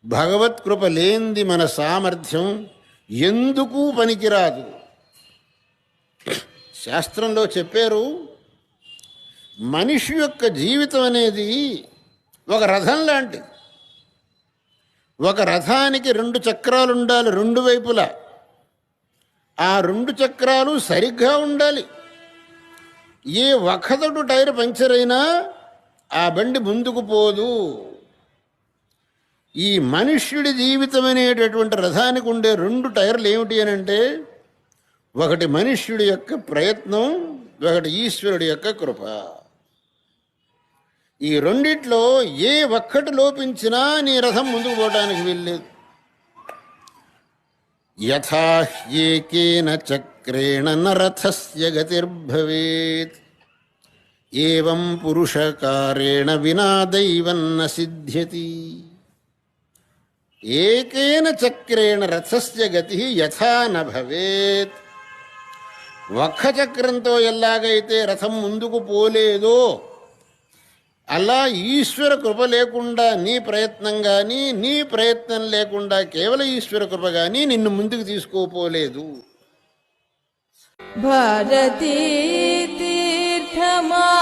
భగవత్కృప లేనిది మన సామర్థ్యం ఎందుకు పనికిరాదు. శాస్త్రంలో చెప్పారు, మనిషి యొక్క జీవితం అనేది ఒక రథం లాంటిది. ఒక రథానికి 2 చక్రాలు ఉండాలి, 2 వైపులా. ఆ 2 చక్రాలు సరిగ్గా ఉండాలి. ఏ ఒక్కదొడు టైర్ పంక్చర్ అయినా ఆ బండి ముందుకు పోదు. ఈ మనుష్యుడి జీవితం అనేటటువంటి రథానికి ఉండే 2 టైర్లు ఏమిటి అని అంటే, ఒకటి మనుష్యుడి యొక్క ప్రయత్నం, ఒకటి ఈశ్వరుడి యొక్క కృప. ఈ రెండిట్లో ఏ ఒక్కటి లోపించినా నీ రథం ముందుకు పోవడానికి వీల్లేదు. యథా ఏకేన చక్రేణ నరథస్య గతిర్భవేత్ ఏవం పురుషకారేణ వినా దైవన్న సిద్ధ్యతి. ఏకేన చక్రేణ రథస్య గతి యథా న భవేత్. ఒక్క చక్రంతో ఎలాగైతే రథం ముందుకు పోలేదో, అలా ఈశ్వర కృప లేకుండా నీ ప్రయత్నం కానీ, నీ ప్రయత్నం లేకుండా కేవలం ఈశ్వర కృప కానీ నిన్ను ముందుకు తీసుకోపోలేదు. భారతీ తీర్థమాశ్రయ